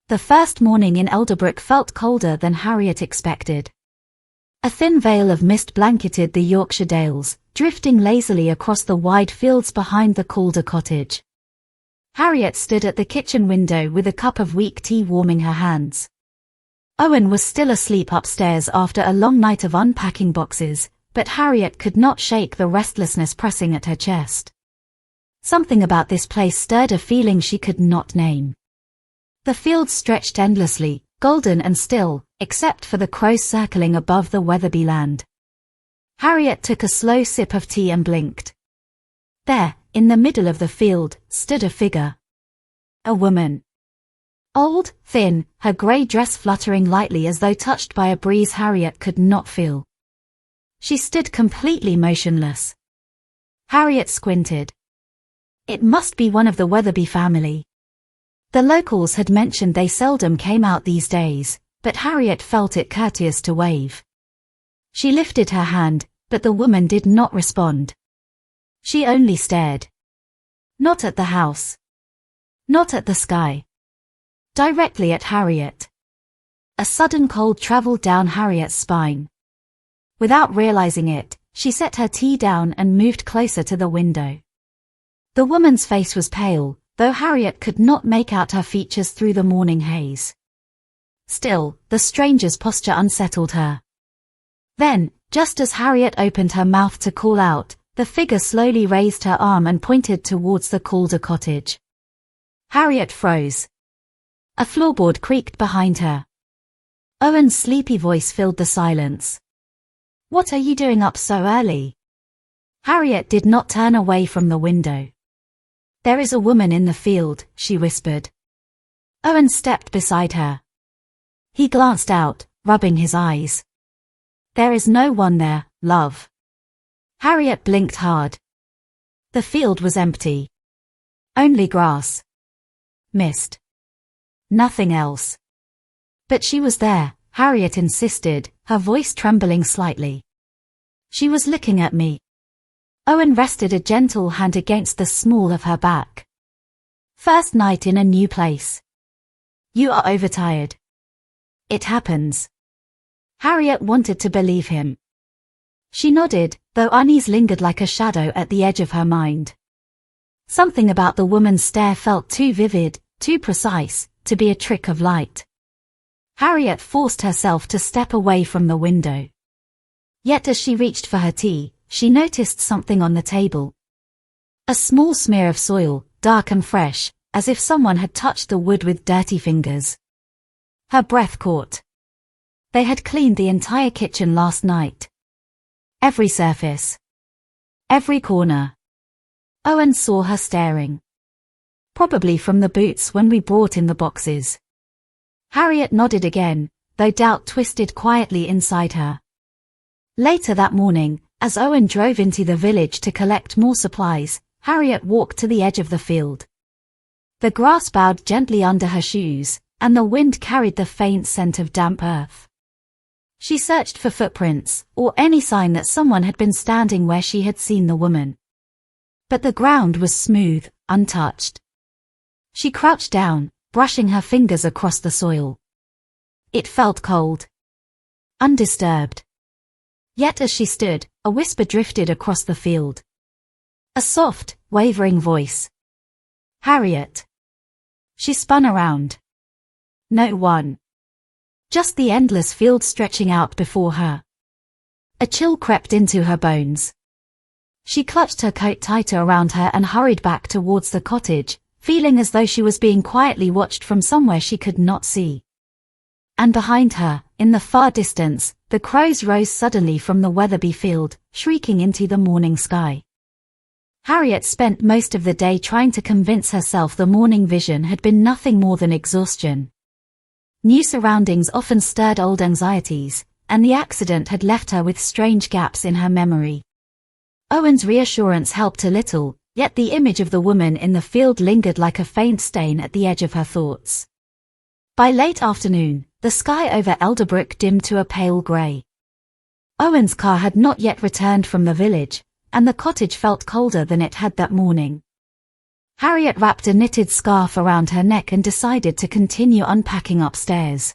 The first morning in Elderbrook felt colder than Harriet expected. A thin veil of mist blanketed the Yorkshire Dales, drifting lazily across the wide fields behind the Calder cottage. Harriet stood at the kitchen window with a cup of weak tea warming her hands. Owen was still asleep upstairs after a long night of unpacking boxes, but Harriet could not shake the restlessness pressing at her chest. Something about this place stirred a feeling she could not name. The fields stretched endlessly, golden and still, except for the crows circling above the Wetherby land. Harriet took a slow sip of tea and blinked. There, in the middle of the field, stood a figure. A woman. Old, thin, her grey dress fluttering lightly as though touched by a breeze Harriet could not feel. She stood completely motionless. Harriet squinted. It must be one of the Wetherby family. The locals had mentioned they seldom came out these days, but Harriet felt it courteous to wave. She lifted her hand, but the woman did not respond. She only stared. Not at the house. Not at the sky. Directly at Harriet. A sudden cold traveled down Harriet's spine. Without realizing it, she set her tea down and moved closer to the window. The woman's face was pale, though Harriet could not make out her features through the morning haze. Still, the stranger's posture unsettled her. Then, just as Harriet opened her mouth to call out, the figure slowly raised her arm and pointed towards the Calder cottage. Harriet froze. A floorboard creaked behind her. Owen's sleepy voice filled the silence. "What are you doing up so early?" Harriet did not turn away from the window. "There is a woman in the field," she whispered. Owen stepped beside her. He glanced out, rubbing his eyes. "There is no one there, love." Harriet blinked hard. The field was empty. Only grass. Mist. Nothing else. "But she was there," Harriet insisted, her voice trembling slightly. "She was looking at me." Owen rested a gentle hand against the small of her back. "First night in a new place. You are overtired." "It happens." Harriet wanted to believe him. She nodded, though unease lingered like a shadow at the edge of her mind. Something about the woman's stare felt too vivid, too precise, to be a trick of light. Harriet forced herself to step away from the window. Yet as she reached for her tea, she noticed something on the table. A small smear of soil, dark and fresh, as if someone had touched the wood with dirty fingers. Her breath caught. They had cleaned the entire kitchen last night. Every surface. Every corner. Owen saw her staring. "Probably from the boots when we brought in the boxes." Harriet nodded again, though doubt twisted quietly inside her. Later that morning, as Owen drove into the village to collect more supplies, Harriet walked to the edge of the field. The grass bowed gently under her shoes, and the wind carried the faint scent of damp earth. She searched for footprints, or any sign that someone had been standing where she had seen the woman. But the ground was smooth, untouched. She crouched down, brushing her fingers across the soil. It felt cold. Undisturbed. Yet as she stood, a whisper drifted across the field. A soft, wavering voice. "Harriet." She spun around. No one. Just the endless field stretching out before her. A chill crept into her bones. She clutched her coat tighter around her and hurried back towards the cottage, feeling as though she was being quietly watched from somewhere she could not see. And behind her, in the far distance, the crows rose suddenly from the Wetherby field, shrieking into the morning sky. Harriet spent most of the day trying to convince herself the morning vision had been nothing more than exhaustion. New surroundings often stirred old anxieties, and the accident had left her with strange gaps in her memory. Owen's reassurance helped a little, yet the image of the woman in the field lingered like a faint stain at the edge of her thoughts. By late afternoon, the sky over Elderbrook dimmed to a pale grey. Owen's car had not yet returned from the village, and the cottage felt colder than it had that morning. Harriet wrapped a knitted scarf around her neck and decided to continue unpacking upstairs.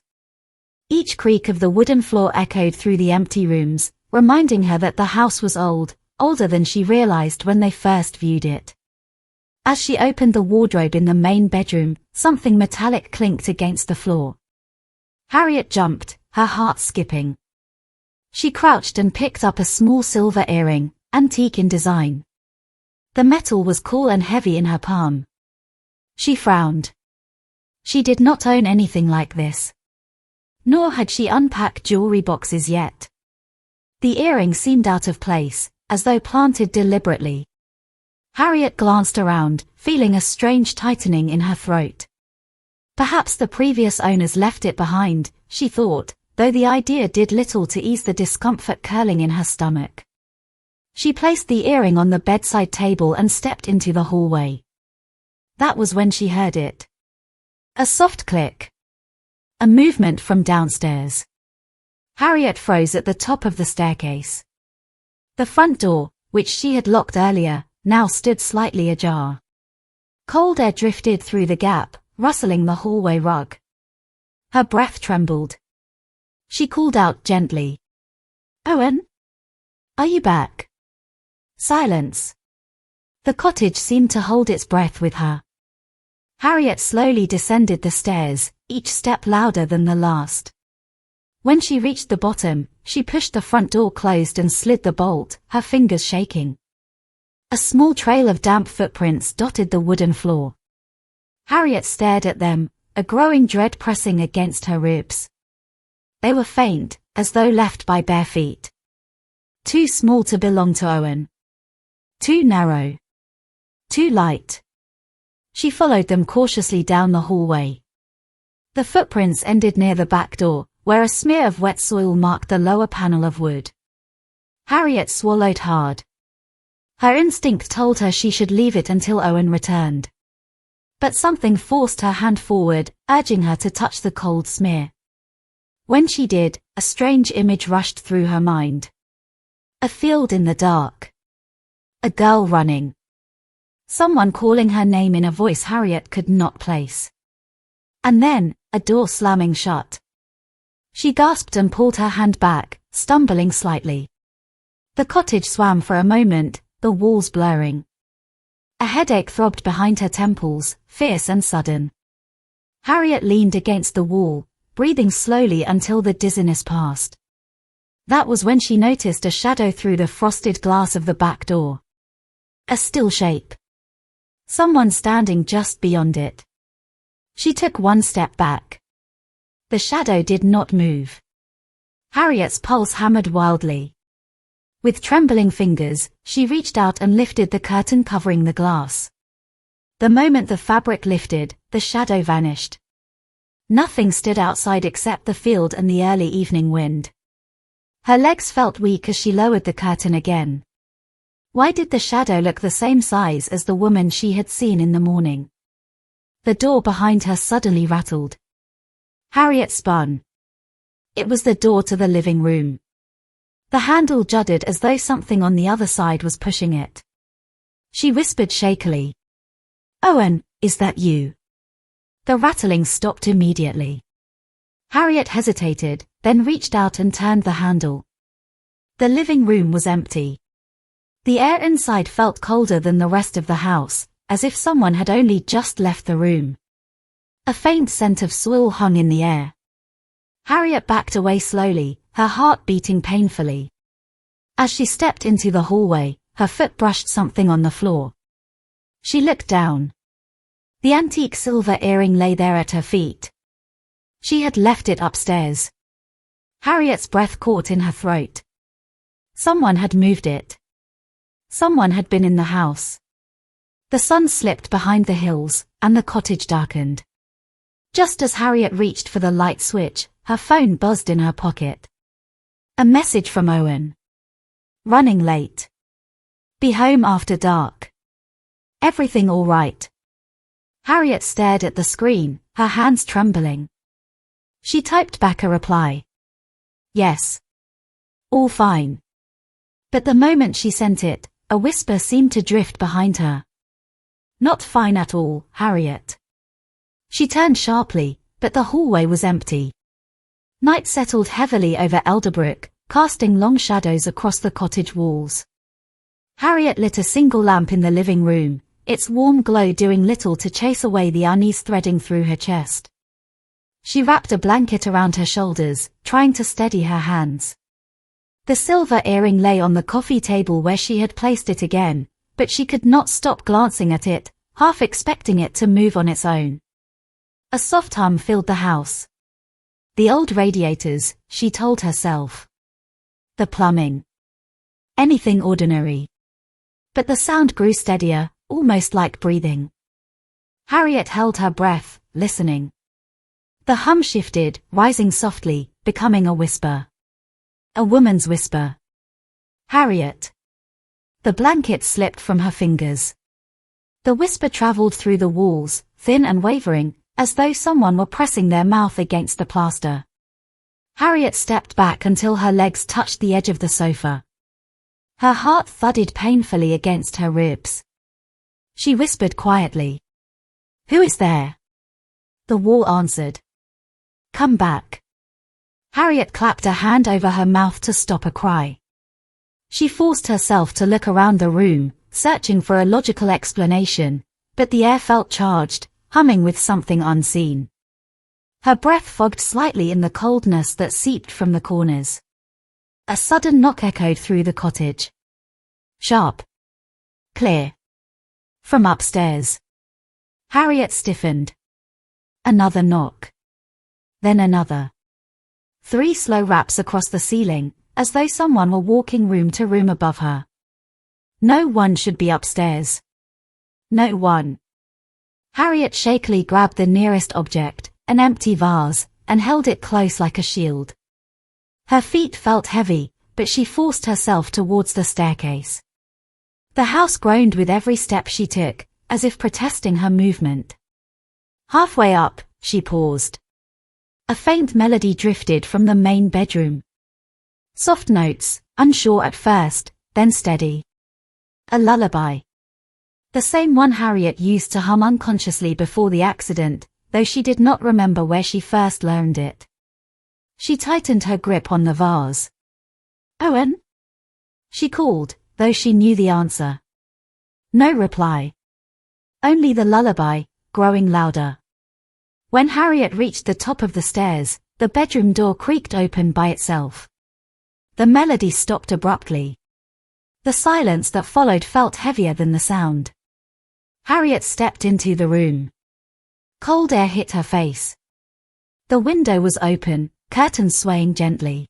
Each creak of the wooden floor echoed through the empty rooms, reminding her that the house was old, older than she realized when they first viewed it. As she opened the wardrobe in the main bedroom, something metallic clinked against the floor. Harriet jumped, her heart skipping. She crouched and picked up a small silver earring, antique in design. The metal was cool and heavy in her palm. She frowned. She did not own anything like this. Nor had she unpacked jewelry boxes yet. The earring seemed out of place, as though planted deliberately. Harriet glanced around, feeling a strange tightening in her throat. Perhaps the previous owners left it behind, she thought, though the idea did little to ease the discomfort curling in her stomach. She placed the earring on the bedside table and stepped into the hallway. That was when she heard it. A soft click. A movement from downstairs. Harriet froze at the top of the staircase. The front door, which she had locked earlier, now stood slightly ajar. Cold air drifted through the gap, rustling the hallway rug. Her breath trembled. She called out gently. "Owen? Are you back?" Silence. The cottage seemed to hold its breath with her. Harriet slowly descended the stairs, each step louder than the last. When she reached the bottom, she pushed the front door closed and slid the bolt, her fingers shaking. A small trail of damp footprints dotted the wooden floor. Harriet stared at them, a growing dread pressing against her ribs. They were faint, as though left by bare feet. Too small to belong to Owen. Too narrow. Too light. She followed them cautiously down the hallway. The footprints ended near the back door, where a smear of wet soil marked the lower panel of wood. Harriet swallowed hard. Her instinct told her she should leave it until Owen returned. But something forced her hand forward, urging her to touch the cold smear. When she did, a strange image rushed through her mind. A field in the dark. A girl running. Someone calling her name in a voice Harriet could not place. And then, a door slamming shut. She gasped and pulled her hand back, stumbling slightly. The cottage swam for a moment, the walls blurring. A headache throbbed behind her temples, fierce and sudden. Harriet leaned against the wall, breathing slowly until the dizziness passed. That was when she noticed a shadow through the frosted glass of the back door. A still shape. Someone standing just beyond it. She took one step back. The shadow did not move. Harriet's pulse hammered wildly. With trembling fingers, she reached out and lifted the curtain covering the glass. The moment the fabric lifted, the shadow vanished. Nothing stood outside except the field and the early evening wind. Her legs felt weak as she lowered the curtain again. Why did the shadow look the same size as the woman she had seen in the morning? The door behind her suddenly rattled. Harriet spun. It was the door to the living room. The handle juddered as though something on the other side was pushing it. She whispered shakily. "Owen, is that you?" The rattling stopped immediately. Harriet hesitated, then reached out and turned the handle. The living room was empty. The air inside felt colder than the rest of the house, as if someone had only just left the room. A faint scent of soil hung in the air. Harriet backed away slowly, her heart beating painfully. As she stepped into the hallway, her foot brushed something on the floor. She looked down. The antique silver earring lay there at her feet. She had left it upstairs. Harriet's breath caught in her throat. Someone had moved it. Someone had been in the house. The sun slipped behind the hills, and the cottage darkened. Just as Harriet reached for the light switch, her phone buzzed in her pocket. A message from Owen. Running late. Be home after dark. Everything all right? Harriet stared at the screen, her hands trembling. She typed back a reply. Yes. All fine. But the moment she sent it, a whisper seemed to drift behind her. Not fine at all, Harriet. She turned sharply, but the hallway was empty. Night settled heavily over Elderbrook, casting long shadows across the cottage walls. Harriet lit a single lamp in the living room, its warm glow doing little to chase away the unease threading through her chest. She wrapped a blanket around her shoulders, trying to steady her hands. The silver earring lay on the coffee table where she had placed it again, but she could not stop glancing at it, half expecting it to move on its own. A soft hum filled the house. The old radiators, she told herself. The plumbing. Anything ordinary. But the sound grew steadier, almost like breathing. Harriet held her breath, listening. The hum shifted, rising softly, becoming a whisper. A woman's whisper. Harriet. The blanket slipped from her fingers. The whisper traveled through the walls, thin and wavering, as though someone were pressing their mouth against the plaster. Harriet stepped back until her legs touched the edge of the sofa. Her heart thudded painfully against her ribs. She whispered quietly. "Who is there?" The wall answered. "Come back." Harriet clapped a hand over her mouth to stop a cry. She forced herself to look around the room, searching for a logical explanation, but the air felt charged, humming with something unseen. Her breath fogged slightly in the coldness that seeped from the corners. A sudden knock echoed through the cottage. Sharp. Clear. From upstairs. Harriet stiffened. Another knock. Then another. 3 slow raps across the ceiling, as though someone were walking room to room above her. No one should be upstairs. No one. Harriet shakily grabbed the nearest object, an empty vase, and held it close like a shield. Her feet felt heavy, but she forced herself towards the staircase. The house groaned with every step she took, as if protesting her movement. Halfway up, she paused. A faint melody drifted from the main bedroom. Soft notes, unsure at first, then steady. A lullaby. The same one Harriet used to hum unconsciously before the accident, though she did not remember where she first learned it. She tightened her grip on the vase. "Owen?" she called, though she knew the answer. No reply. Only the lullaby, growing louder. When Harriet reached the top of the stairs, the bedroom door creaked open by itself. The melody stopped abruptly. The silence that followed felt heavier than the sound. Harriet stepped into the room. Cold air hit her face. The window was open, curtains swaying gently.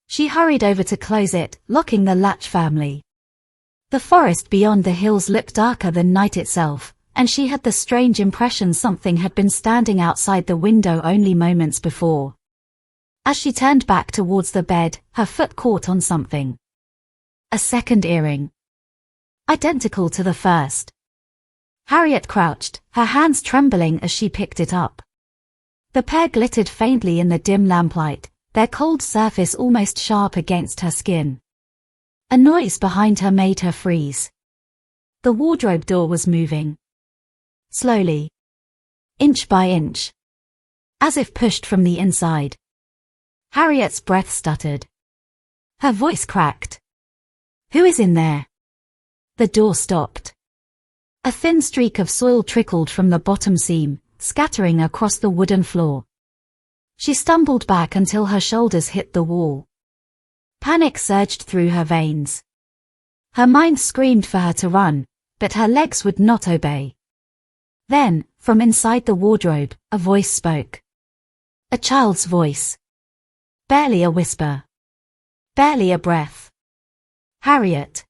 She hurried over to close it, locking the latch firmly. The forest beyond the hills looked darker than night itself, and she had the strange impression something had been standing outside the window only moments before. As she turned back towards the bed, her foot caught on something. A second earring. Identical to the first. Harriet crouched, her hands trembling as she picked it up. The pair glittered faintly in the dim lamplight, their cold surface almost sharp against her skin. A noise behind her made her freeze. The wardrobe door was moving. Slowly. Inch by inch. As if pushed from the inside. Harriet's breath stuttered. Her voice cracked. "Who is in there?" The door stopped. A thin streak of soil trickled from the bottom seam, scattering across the wooden floor. She stumbled back until her shoulders hit the wall. Panic surged through her veins. Her mind screamed for her to run, but her legs would not obey. Then, from inside the wardrobe, a voice spoke. A child's voice. Barely a whisper. Barely a breath. "Harriet.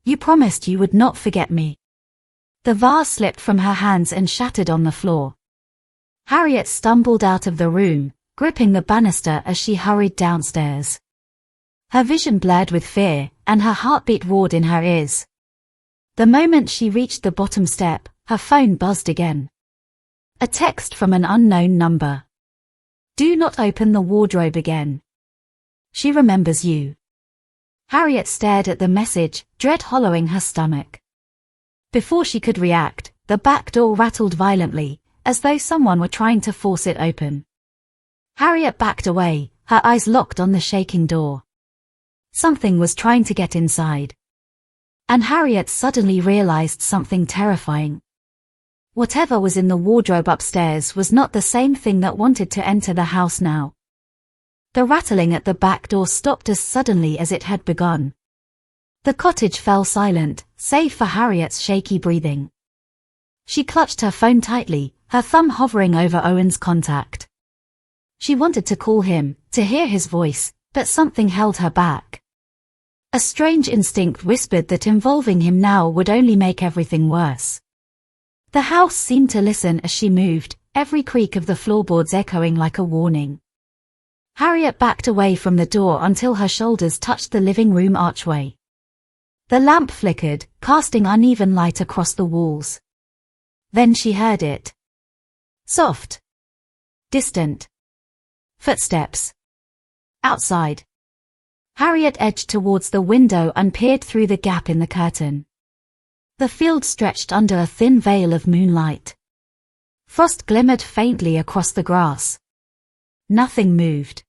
You promised you would not forget me." The vase slipped from her hands and shattered on the floor. Harriet stumbled out of the room, gripping the banister as she hurried downstairs. Her vision blurred with fear, and her heartbeat roared in her ears. The moment she reached the bottom step, her phone buzzed again. A text from an unknown number. "Do not open the wardrobe again. She remembers you." Harriet stared at the message, dread hollowing her stomach. Before she could react, the back door rattled violently, as though someone were trying to force it open. Harriet backed away, her eyes locked on the shaking door. Something was trying to get inside. And Harriet suddenly realized something terrifying. Whatever was in the wardrobe upstairs was not the same thing that wanted to enter the house now. The rattling at the back door stopped as suddenly as it had begun. The cottage fell silent, save for Harriet's shaky breathing. She clutched her phone tightly, her thumb hovering over Owen's contact. She wanted to call him, to hear his voice, but something held her back. A strange instinct whispered that involving him now would only make everything worse. The house seemed to listen as she moved, every creak of the floorboards echoing like a warning. Harriet backed away from the door until her shoulders touched the living room archway. The lamp flickered, casting uneven light across the walls. Then she heard it. Soft. Distant. Footsteps. Outside. Harriet edged towards the window and peered through the gap in the curtain. The field stretched under a thin veil of moonlight. Frost glimmered faintly across the grass. Nothing moved.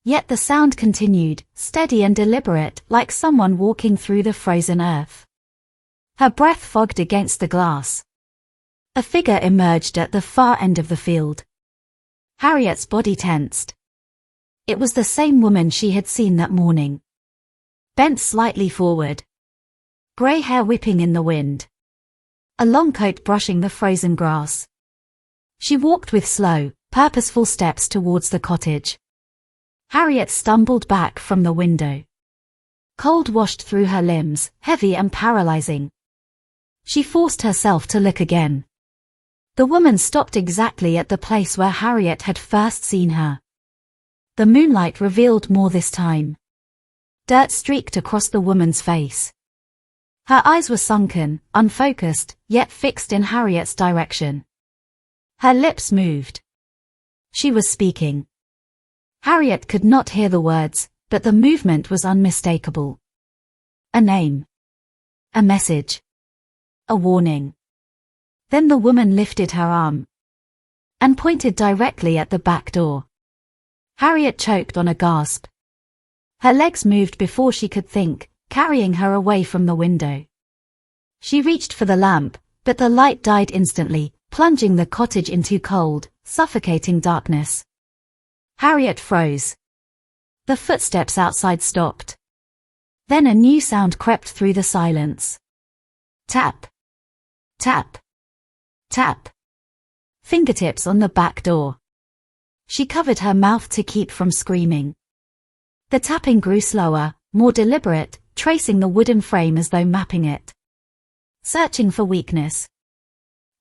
Yet the sound continued, steady and deliberate, like someone walking through the frozen earth. Her breath fogged against the glass. A figure emerged at the far end of the field. Harriet's body tensed. It was the same woman she had seen that morning. Bent slightly forward. Grey hair whipping in the wind. A long coat brushing the frozen grass. She walked with slow, purposeful steps towards the cottage. Harriet stumbled back from the window. Cold washed through her limbs, heavy and paralyzing. She forced herself to look again. The woman stopped exactly at the place where Harriet had first seen her. The moonlight revealed more this time. Dirt streaked across the woman's face. Her eyes were sunken, unfocused, yet fixed in Harriet's direction. Her lips moved. She was speaking. Harriet could not hear the words, but the movement was unmistakable. A name. A message. A warning. Then the woman lifted her arm and pointed directly at the back door. Harriet choked on a gasp. Her legs moved before she could think, carrying her away from the window. She reached for the lamp, but the light died instantly, plunging the cottage into cold, suffocating darkness. Harriet froze. The footsteps outside stopped. Then a new sound crept through the silence. Tap. Tap. Tap. Fingertips on the back door. She covered her mouth to keep from screaming. The tapping grew slower, more deliberate, tracing the wooden frame as though mapping it. Searching for weakness.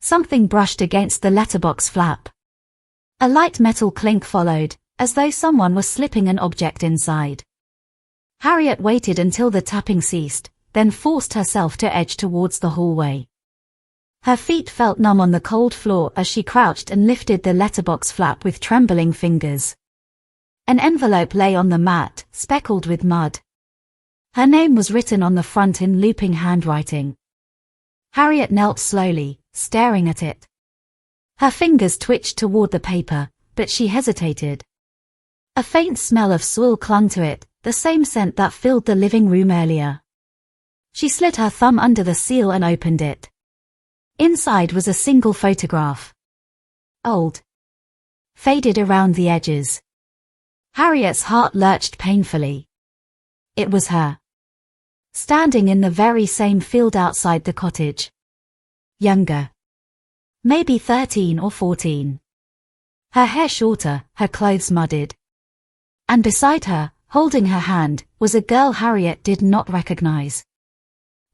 Something brushed against the letterbox flap. A light metal clink followed, as though someone was slipping an object inside. Harriet waited until the tapping ceased, then forced herself to edge towards the hallway. Her feet felt numb on the cold floor as she crouched and lifted the letterbox flap with trembling fingers. An envelope lay on the mat, speckled with mud. Her name was written on the front in looping handwriting. Harriet knelt slowly, staring at it. Her fingers twitched toward the paper, but she hesitated. A faint smell of soil clung to it, the same scent that filled the living room earlier. She slid her thumb under the seal and opened it. Inside was a single photograph. Old. Faded around the edges. Harriet's heart lurched painfully. It was her. Standing in the very same field outside the cottage. Younger. Maybe 13 or 14. Her hair shorter, her clothes muddied. And beside her, holding her hand, was a girl Harriet did not recognize.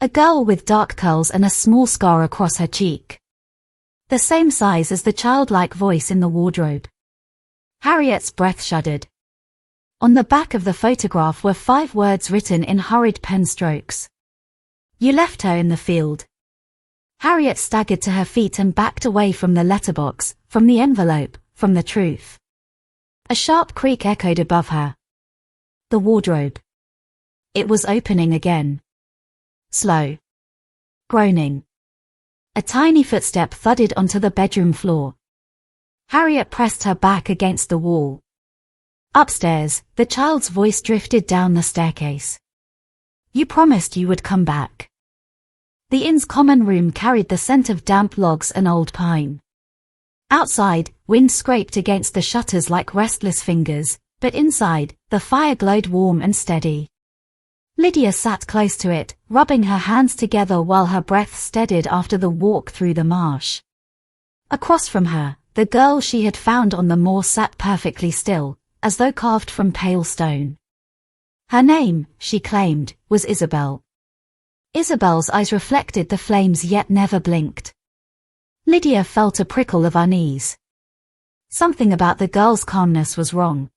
A girl with dark curls and a small scar across her cheek. The same size as the childlike voice in the wardrobe. Harriet's breath shuddered. On the back of the photograph were 5 words written in hurried pen strokes. You left her in the field. Harriet staggered to her feet and backed away from the letterbox, from the envelope, from the truth. A sharp creak echoed above her. The wardrobe. It was opening again. Slow. Groaning. a tiny footstep thudded onto the bedroom floor. Harriet pressed her back against the wall. Upstairs, the child's voice drifted down the staircase. "You promised you would come back." The inn's common room carried the scent of damp logs and old pine. Outside, wind scraped against the shutters like restless fingers, but inside, the fire glowed warm and steady. Lydia sat close to it, rubbing her hands together while her breath steadied after the walk through the marsh. Across from her, the girl she had found on the moor sat perfectly still, as though carved from pale stone. Her name, she claimed, was Isabel. Isabel's eyes reflected the flames yet never blinked. Lydia felt a prickle of unease. Something about the girl's calmness was wrong.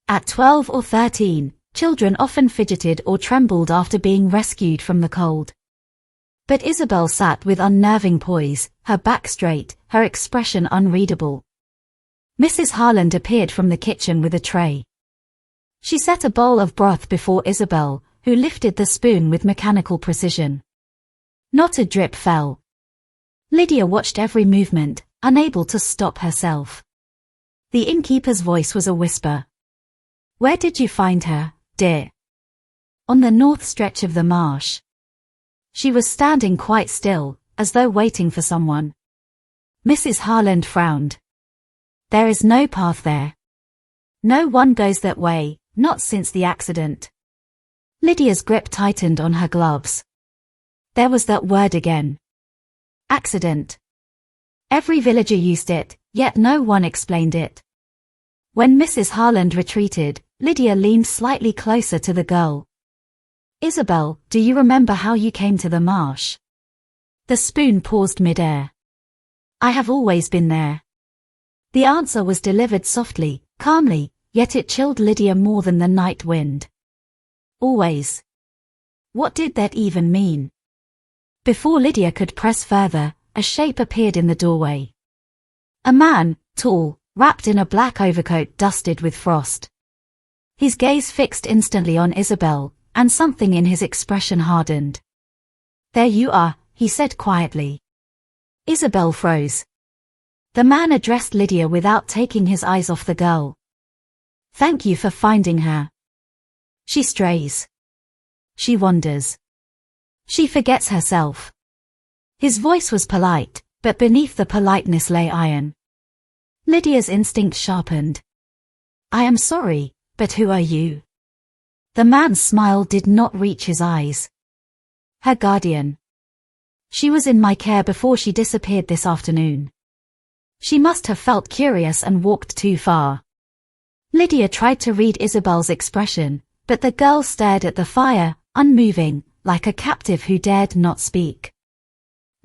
At 12 or 13, children often fidgeted or trembled after being rescued from the cold. But Isabel sat with unnerving poise, her back straight, her expression unreadable. Mrs. Harland appeared from the kitchen with a tray. She set a bowl of broth before Isabel, who lifted the spoon with mechanical precision. Not a drip fell. Lydia watched every movement, unable to stop herself. The innkeeper's voice was a whisper. "Where did you find her, dear?" "On the north stretch of the marsh." She was standing quite still, as though waiting for someone. Mrs. Harland frowned. "There is no path there. No one goes that way, not since the accident." Lydia's grip tightened on her gloves. There was that word again. Accident. Every villager used it, yet no one explained it. When Mrs. Harland retreated, Lydia leaned slightly closer to the girl. "Isabel, do you remember how you came to the marsh?" The spoon paused mid-air. "I have always been there." The answer was delivered softly, calmly, yet it chilled Lydia more than the night wind. Always. What did that even mean? Before Lydia could press further, a shape appeared in the doorway. A man, tall, wrapped in a black overcoat dusted with frost. His gaze fixed instantly on Isabel, and something in his expression hardened. "There you are," he said quietly. Isabel froze. The man addressed Lydia without taking his eyes off the girl. "Thank you for finding her. She strays. She wanders. She forgets herself." His voice was polite, but beneath the politeness lay iron. Lydia's instinct sharpened. "I am sorry, but who are you?" The man's smile did not reach his eyes. "Her guardian. She was in my care before she disappeared this afternoon." She must have felt curious and walked too far. Lydia tried to read Isabel's expression, but the girl stared at the fire, unmoving, like a captive who dared not speak.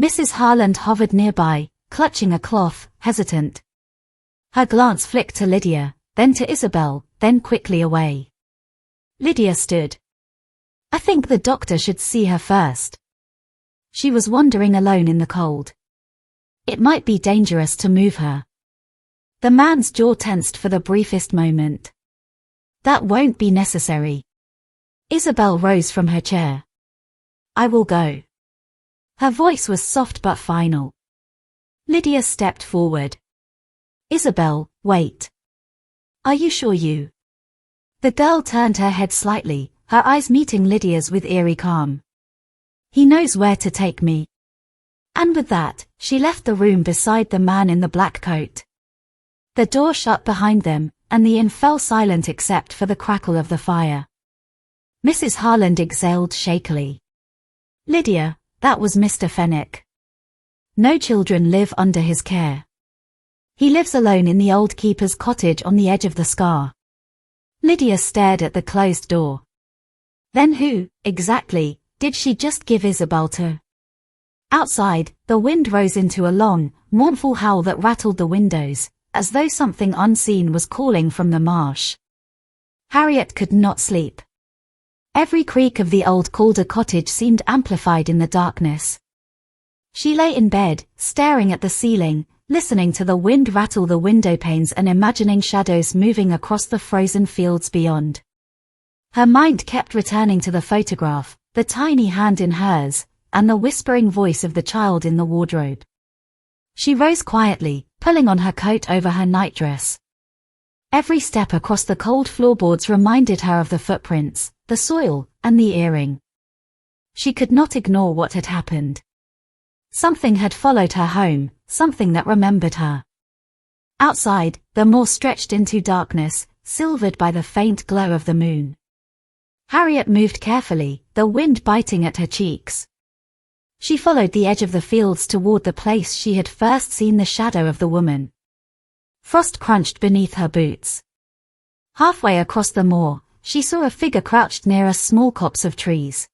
Mrs. Harland hovered nearby, clutching a cloth, hesitant. Her glance flicked to Lydia, then to Isabel, then quickly away. Lydia stood. "I think the doctor should see her first." She was wandering alone in the cold. It might be dangerous to move her. The man's jaw tensed for the briefest moment. "That won't be necessary." Isabel rose from her chair. "I will go." Her voice was soft but final. Lydia stepped forward. "Isabel, wait. Are you sure you?" The girl turned her head slightly, her eyes meeting Lydia's with eerie calm. "He knows where to take me." And with that, she left the room beside the man in the black coat. The door shut behind them, and the inn fell silent except for the crackle of the fire. Mrs. Harland exhaled shakily. "Lydia, that was Mr. Fenwick. No children live under his care. He lives alone in the old keeper's cottage on the edge of the scar." Lydia stared at the closed door. Then who, exactly, did she just give Isabel to? Outside, the wind rose into a long, mournful howl that rattled the windows, as though something unseen was calling from the marsh. Harriet could not sleep. Every creak of the old Calder cottage seemed amplified in the darkness. She lay in bed, staring at the ceiling, listening to the wind rattle the window panes and imagining shadows moving across the frozen fields beyond. Her mind kept returning to the photograph, the tiny hand in hers, and the whispering voice of the child in the wardrobe. She rose quietly, pulling on her coat over her nightdress. Every step across the cold floorboards reminded her of the footprints, the soil, and the earring. She could not ignore what had happened. Something had followed her home, something that remembered her. Outside, the moor stretched into darkness, silvered by the faint glow of the moon. Harriet moved carefully, the wind biting at her cheeks. She followed the edge of the fields toward the place she had first seen the shadow of the woman. Frost crunched beneath her boots. Halfway across the moor, she saw a figure crouched near a small copse of trees.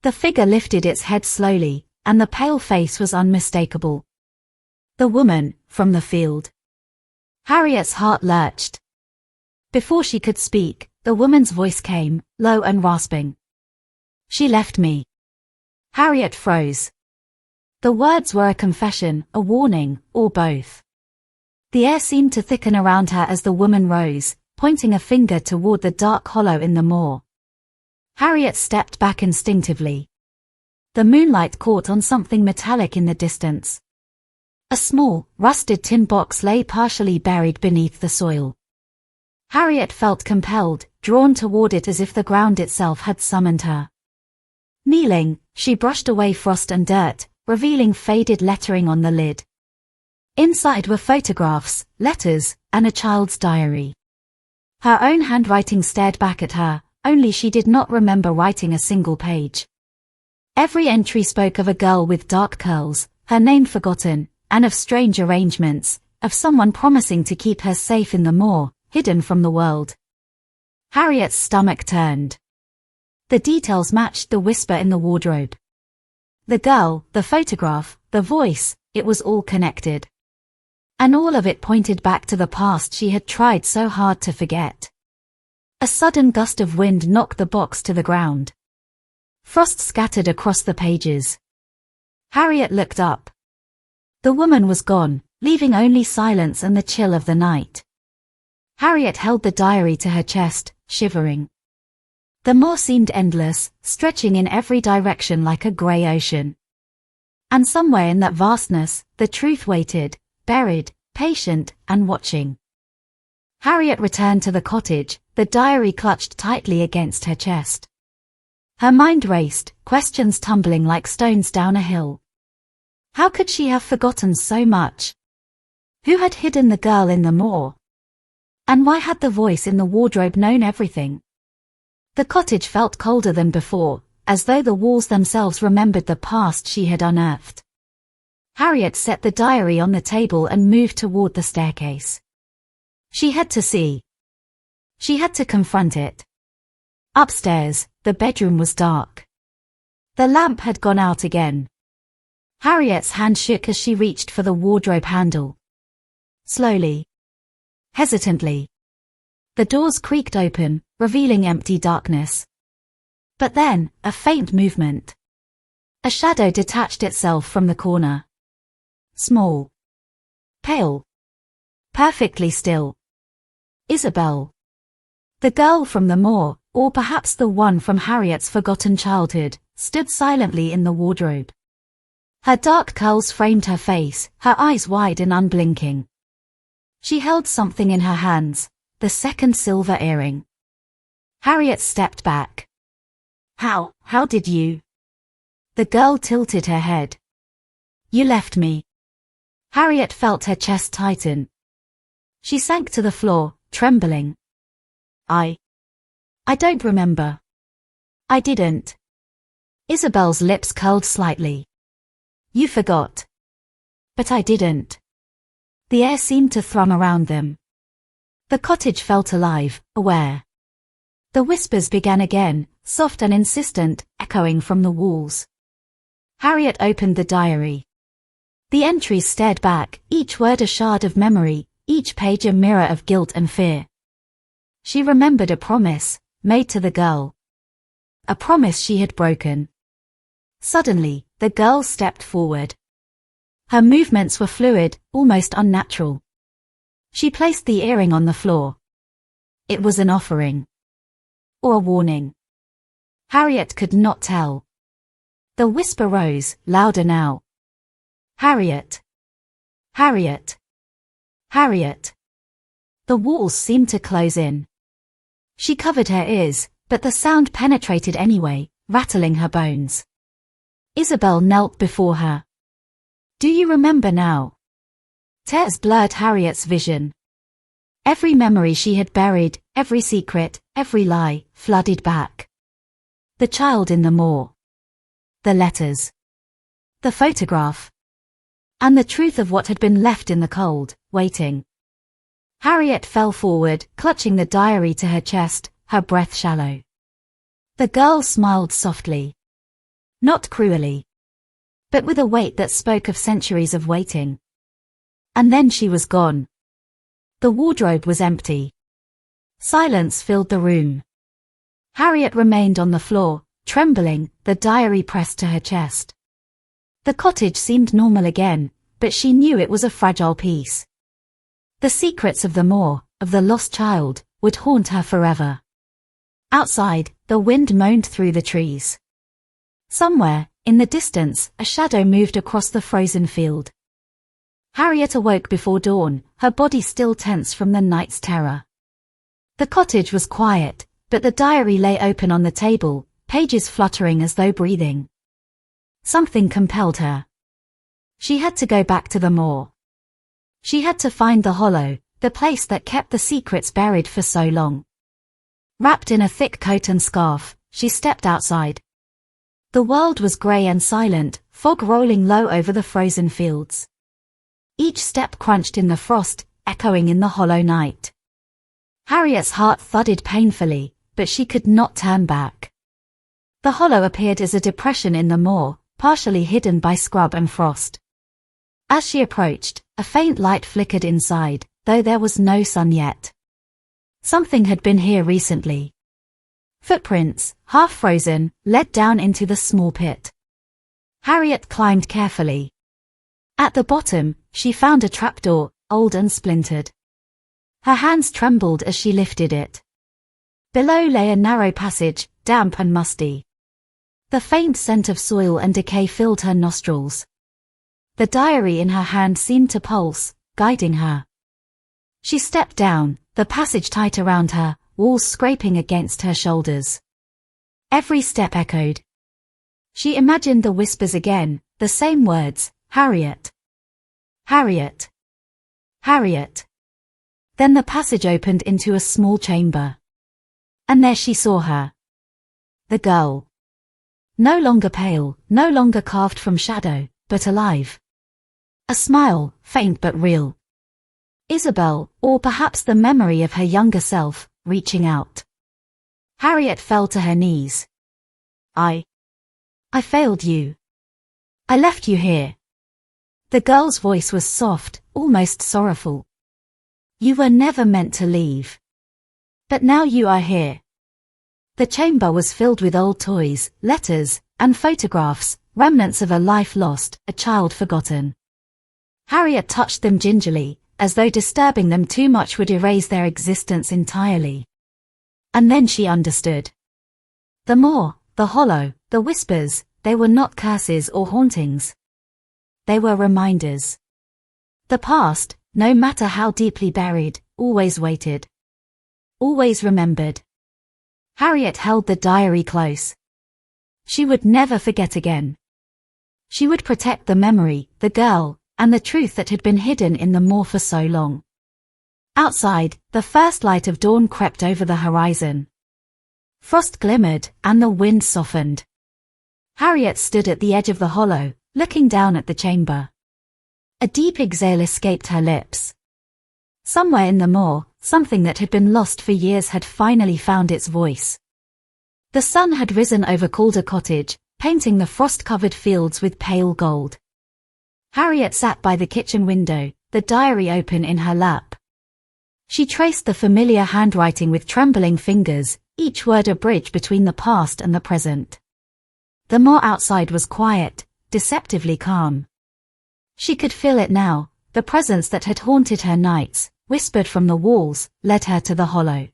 The figure lifted its head slowly, and the pale face was unmistakable. The woman, from the field. Harriet's heart lurched. Before she could speak, the woman's voice came, low and rasping. "She left me." Harriet froze. The words were a confession, a warning, or both. The air seemed to thicken around her as the woman rose, pointing a finger toward the dark hollow in the moor. Harriet stepped back instinctively. The moonlight caught on something metallic in the distance. A small, rusted tin box lay partially buried beneath the soil. Harriet felt compelled, drawn toward it as if the ground itself had summoned her. Kneeling, she brushed away frost and dirt, revealing faded lettering on the lid. Inside were photographs, letters, and a child's diary. Her own handwriting stared back at her, only she did not remember writing a single page. Every entry spoke of a girl with dark curls, her name forgotten, and of strange arrangements, of someone promising to keep her safe in the moor, hidden from the world. Harriet's stomach turned. The details matched the whisper in the wardrobe. The girl, the photograph, the voice, it was all connected. And all of it pointed back to the past she had tried so hard to forget. A sudden gust of wind knocked the box to the ground. Frost scattered across the pages. Harriet looked up. The woman was gone, leaving only silence and the chill of the night. Harriet held the diary to her chest, shivering. The moor seemed endless, stretching in every direction like a grey ocean. And somewhere in that vastness, the truth waited, buried, patient, and watching. Harriet returned to the cottage, the diary clutched tightly against her chest. Her mind raced, questions tumbling like stones down a hill. How could she have forgotten so much? Who had hidden the girl in the moor? And why had the voice in the wardrobe known everything? The cottage felt colder than before, as though the walls themselves remembered the past she had unearthed. Harriet set the diary on the table and moved toward the staircase. She had to see. She had to confront it. Upstairs, the bedroom was dark. The lamp had gone out again. Harriet's hand shook as she reached for the wardrobe handle. Slowly. Hesitantly. The doors creaked open, revealing empty darkness. But then, a faint movement. A shadow detached itself from the corner. Small. Pale. Perfectly still. Isabel. The girl from the moor, or perhaps the one from Harriet's forgotten childhood, stood silently in the wardrobe. Her dark curls framed her face, her eyes wide and unblinking. She held something in her hands, the second silver earring. Harriet stepped back. How did you? The girl tilted her head. You left me. Harriet felt her chest tighten. She sank to the floor, trembling. I don't remember. I didn't. Isabel's lips curled slightly. You forgot. But I didn't. The air seemed to thrum around them. The cottage felt alive, aware. The whispers began again, soft and insistent, echoing from the walls. Harriet opened the diary. The entries stared back, each word a shard of memory, each page a mirror of guilt and fear. She remembered a promise, made to the girl. A promise she had broken. Suddenly, the girl stepped forward. Her movements were fluid, almost unnatural. She placed the earring on the floor. It was an offering. Or a warning. Harriet could not tell. The whisper rose, louder now. Harriet. Harriet. Harriet. The walls seemed to close in. She covered her ears, but the sound penetrated anyway, rattling her bones. Isabel knelt before her. Do you remember now? Tears blurred Harriet's vision. Every memory she had buried, every secret, every lie, flooded back. The child in the moor. The letters. The photograph. And the truth of what had been left in the cold, waiting. Harriet fell forward, clutching the diary to her chest, her breath shallow. The girl smiled softly. Not cruelly. But with a weight that spoke of centuries of waiting. And then she was gone. The wardrobe was empty. Silence filled the room. Harriet remained on the floor, trembling, the diary pressed to her chest. The cottage seemed normal again, but she knew it was a fragile piece. The secrets of the moor, of the lost child, would haunt her forever. Outside, the wind moaned through the trees. Somewhere, in the distance, a shadow moved across the frozen field. Harriet awoke before dawn, her body still tense from the night's terror. The cottage was quiet, but the diary lay open on the table, pages fluttering as though breathing. Something compelled her. She had to go back to the moor. She had to find the hollow, the place that kept the secrets buried for so long. Wrapped in a thick coat and scarf, she stepped outside. The world was grey and silent, fog rolling low over the frozen fields. Each step crunched in the frost, echoing in the hollow night. Harriet's heart thudded painfully, but she could not turn back. The hollow appeared as a depression in the moor, partially hidden by scrub and frost. As she approached, a faint light flickered inside, though there was no sun yet. Something had been here recently. Footprints, half frozen, led down into the small pit. Harriet climbed carefully. At the bottom, she found a trapdoor, old and splintered. Her hands trembled as she lifted it. Below lay a narrow passage, damp and musty. The faint scent of soil and decay filled her nostrils. The diary in her hand seemed to pulse, guiding her. She stepped down, the passage tight around her, walls scraping against her shoulders. Every step echoed. She imagined the whispers again, the same words, Harriet. Harriet. Harriet. Then the passage opened into a small chamber. And there she saw her. The girl. No longer pale, no longer carved from shadow, but alive. A smile, faint but real. Isabel, or perhaps the memory of her younger self, reaching out. Harriet fell to her knees. I failed you. I left you here. The girl's voice was soft, almost sorrowful. You were never meant to leave. But now you are here. The chamber was filled with old toys, letters, and photographs, remnants of a life lost, a child forgotten. Harriet touched them gingerly, as though disturbing them too much would erase their existence entirely. And then she understood. The moor, the hollow, the whispers, they were not curses or hauntings. They were reminders. The past, no matter how deeply buried, always waited. Always remembered. Harriet held the diary close. She would never forget again. She would protect the memory, the girl, and the truth that had been hidden in the moor for so long. Outside, the first light of dawn crept over the horizon. Frost glimmered, and the wind softened. Harriet stood at the edge of the hollow, looking down at the chamber. A deep exhale escaped her lips. Somewhere in the moor, something that had been lost for years had finally found its voice. The sun had risen over Calder Cottage, painting the frost-covered fields with pale gold. Harriet sat by the kitchen window, the diary open in her lap. She traced the familiar handwriting with trembling fingers, each word a bridge between the past and the present. The moor outside was quiet, deceptively calm. She could feel it now, the presence that had haunted her nights, whispered from the walls, led her to the hollow.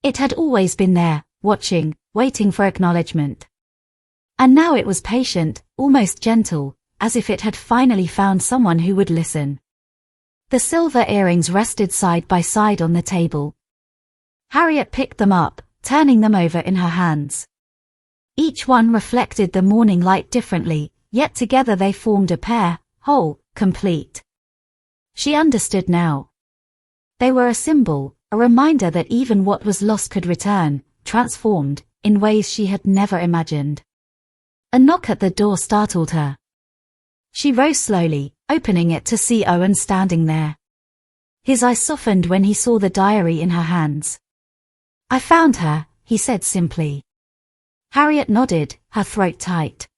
It had always been there, watching, waiting for acknowledgement. And now it was patient, almost gentle, as if it had finally found someone who would listen. The silver earrings rested side by side on the table. Harriet picked them up, turning them over in her hands. Each one reflected the morning light differently, yet together they formed a pair, whole, complete. She understood now. They were a symbol, a reminder that even what was lost could return, transformed, in ways she had never imagined. A knock at the door startled her. She rose slowly, opening it to see Owen standing there. His eyes softened when he saw the diary in her hands. "I found her," he said simply. Harriet nodded, her throat tight.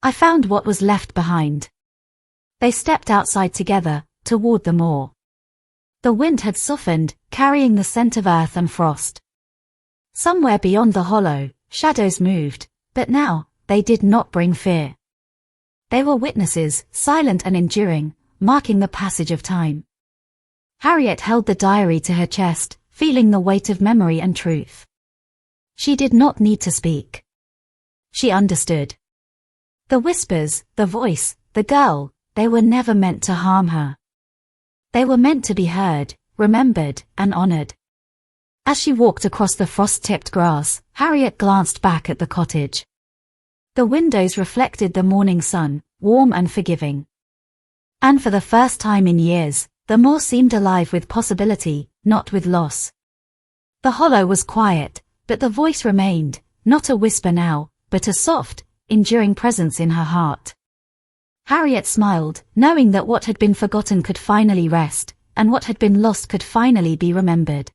"I found what was left behind." They stepped outside together, toward the moor. The wind had softened, carrying the scent of earth and frost. Somewhere beyond the hollow, shadows moved, but now, they did not bring fear. They were witnesses, silent and enduring, marking the passage of time. Harriet held the diary to her chest, feeling the weight of memory and truth. She did not need to speak. She understood. The whispers, the voice, the girl, they were never meant to harm her. They were meant to be heard, remembered, and honored. As she walked across the frost-tipped grass, Harriet glanced back at the cottage. The windows reflected the morning sun, warm and forgiving. And for the first time in years, the moor seemed alive with possibility, not with loss. The hollow was quiet, but the voice remained, not a whisper now, but a soft, enduring presence in her heart. Harriet smiled, knowing that what had been forgotten could finally rest, and what had been lost could finally be remembered.